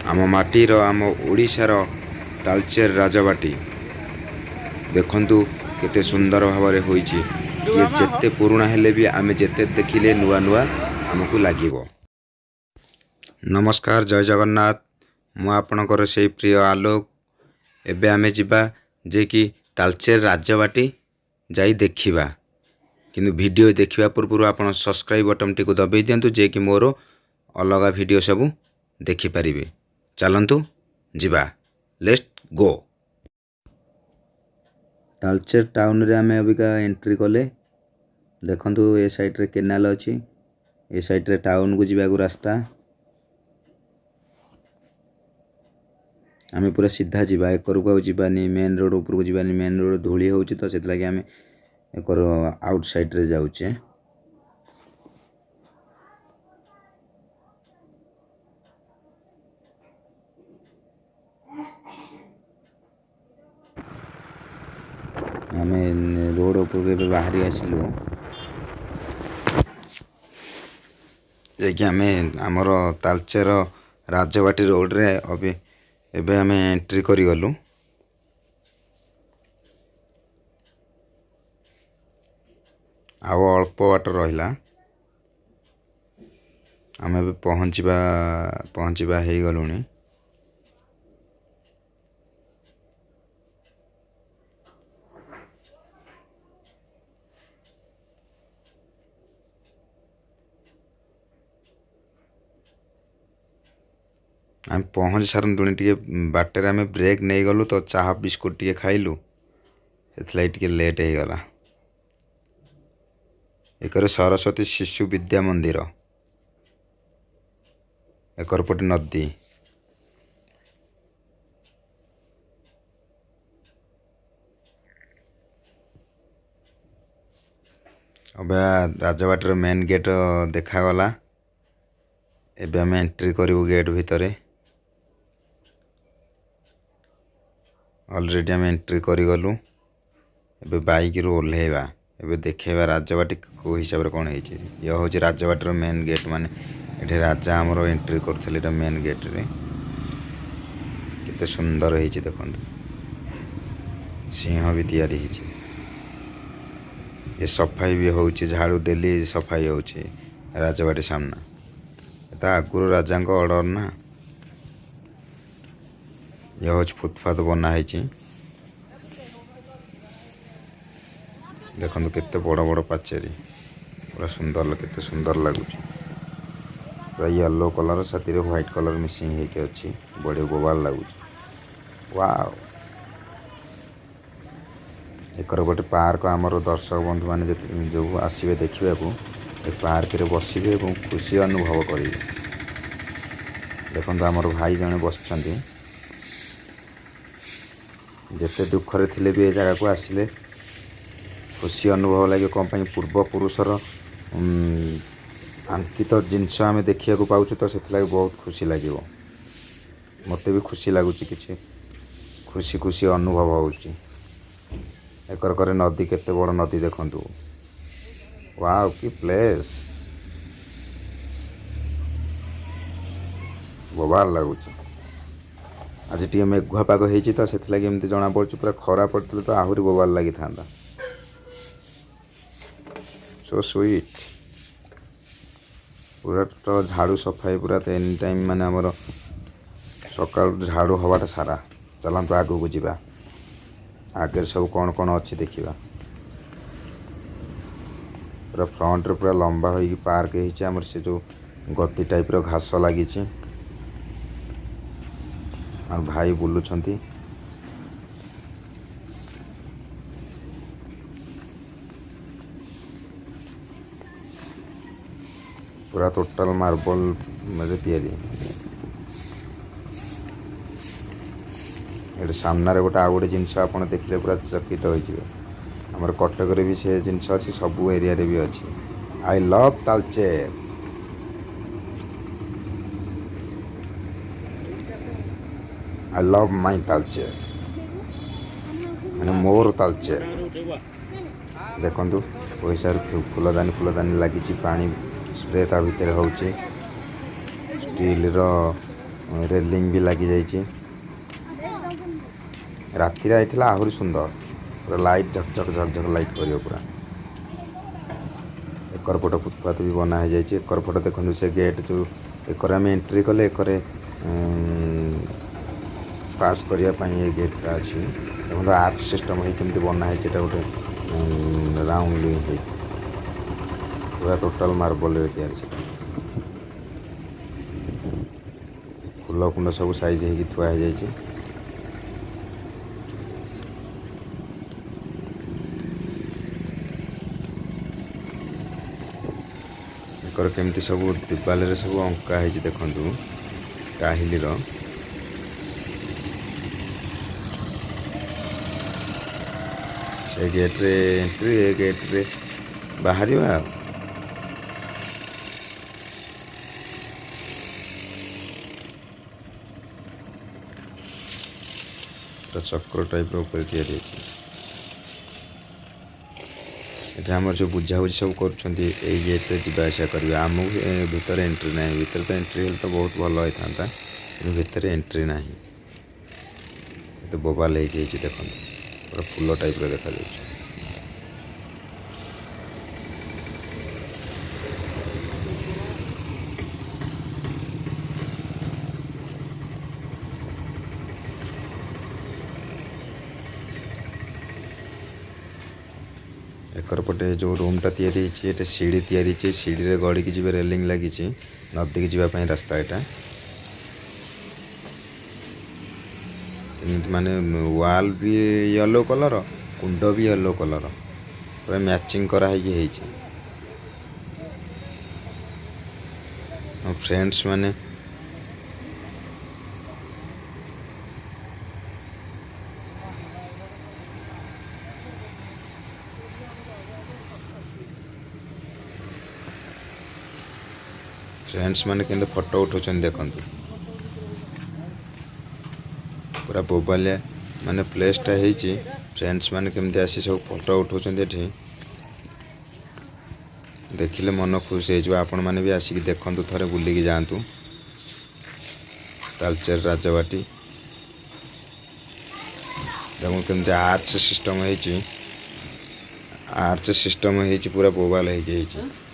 आम माटीर आम ओडिशार तालचेर राजबाटी देखंतु केते सुंदर भाव होईची। ये जेते पुराना हेले भी आमे जेते देखिले नुआ नुआ हमकु लागिबो। नमस्कार, जय जगन्नाथ। मु आपणकर से प्रिय आलोक। एबे आमे जिबा जे कि तालचेर राजबाटी जाई देखिबा, किंतु वीडियो देखिबा पूर्व आपण सब्सक्राइब बटन टी को दबाई दियंतु जे कि मोर अलगा वीडियो सब देखि परिबे। चलंतु जिबा, लेट्स गो। तालचेर टाउन रे आमे अबिका एंट्री कले। देखंतु ए साइड रे केनाल अछि, ए साइड रे टाउन को जिबा को रास्ता। आमे पूरा सीधा जिबा, एकर को जिबानी मेन रोड ऊपर को जिबानी। मेन रोड धूली होउची तो सेत लागि आमे एकर आउट साइड रे जाउचे। आमे रोड ऊपर के बाहरी आसिलु, जे कि आमे हमर तालचेर राजबाटी रोड रे अबे एबे आमे एंट्री करी गलु। आव अल्प वाट रहिला, आमे बे पहुंचीबा हेई गलुनी। आम पहुँच सारूँ टे बाटर आम ब्रेक नहीं गलु तो चाह बिस्कुट टे खाइलु, से लेट हो गला। एकर सरस्वती शिशु विद्या मंदिर, एकर पटे नदी। अब राजबाटीर मेन गेट देखागला। एबे आम एंट्री करू गेट भितर। ऑलरेडी आम एंट्री करी गलु। एबे बाइक रू ओल्हेबा, एबे देखेबा राजबाटी को हिसाब रे कोन हेछि। ये होछि राजबाटीर मेन गेट, माने एठे राजा हमरो एंट्री करथले रे मेन गेट रे। केते सुंदर हेछि देखंतु, सिंह भी तैयारी हेछि। ये सफाई भी होछि, झाड़ू डेली सफाई होछि राजबाटी सामना। एता आगुरु राजांक ऑर्डर ना। यह होछि फुटपाथ बना हेछि। देखंतु केते बड़ बड़ पाचेरी, पूरा सुंदर, केते सुंदर लागुछि। पूरा येलो कलर साथी रे व्हाइट कलर मिसिंग हेके अछि, बड़े गोबाल लागुछि। वाओ, एकर गोटे पार्क हमर दर्शक बंधु माने जो आसीबे देखिबा को ए पार्क रे बसिबे एवं खुशी अनुभव करिवे। देखंतु हमर भाई जने बसचंती, जेते दुख रे थिले भी ए जगह को आसिले खुशी अनुभव लगे। कौन पूर्व पुरुषर अंकित जिनस आम देखा पाऊँ तो से बहुत खुशी लगे। मत भी खुशी लगुच, कि खुशी खुशी अनुभव होउची। एकर करे नदी, केते बड़ नदी देखंतु। वाओ की प्लेस, बोबाल लगुच। आज टी मेघुआ पाग होती तो से एमती जना पड़ी। पूरा खरा पड़ते तो आहरी बोबाल लगी था। So sweet. पूरा तो झाड़ू सफाई पूरा तो एनी टाइम माने हमर सकाल झाड़ू हवाटा सारा। चलंतु आगु को जिबा, आगे सब कौन कौन अच्छी देखिबा। पूरा फ्रंट रे पूरा लंबा होई पार्क हेछि। हमर से जो गति टाइप रो घास लागी छी, और भाई बुलु छंती। पूरा टोटल मार्बल मेरे तैयारी। ये सामने रे गोटे आ गोटे जिनस आप देखले पूरा चकित हो जाए। हमर कटक रे भी से जिनस अच्छी, सबू एरिया रे भी अच्छी। I love Talcher. I love my Talcher, मैंने मोर तालचेर। देखंतु पैसा फूलदानी लगी, पानी स्प्रे ता भितर होउची। स्टील रो रेलिंग भी लगी जाइए राति आईला आहरी सुंदर पूरा लाइट झकझक झकझक लाइट कर पूरा एकर पट फुटपाथ भी बना हो जाए एकर पट देखो से गेट जो एकर आम एंट्री कले एकर पास करने ये गेटा अच्छी देखो आर्च सिस्टम होती बनाई गोटे राउंड पूरा टोटाल मार्बल या फूल कुंड सब साइज हो थुआ हो जाए एकर केमती सब दिवाल सब अंका है देखु काहिली से गेट रे एंट्री ए गेट रे बाहर चक्र टाइप ऊपर आम जो बुझाबुझी सब कर गेट रे जावासा कर आम भर एंट्री ना भर तो एंट्री हेल्ले तो बहुत भल होता भर एंट्री ना तो बोबाल हो देख पूरा फूल टाइप देखा एकर पटे जो रूमटा या सीढ़ी या सीढ़ी गड़ी की जी रेलिंग लगी नदी की जीवाई रास्ता यहाँ माने वाल भी येलो कलर कुंड भी येलो कलर पूरा मैचिंग कराई फ्रेंड्स माने के फोटो उठा देखु पूरा बोबालिया माने प्लेसटा है फ्रेंड्स माने केमती आसी सब फोटो उठाउछन एठी देखिले मन खुश हो आपण माने भी आसिक देखंतु थरे बुलिकी जातु तालचेर राजबाटी देखो केमती आर्च सिस्टम है पूरा बोबाल हो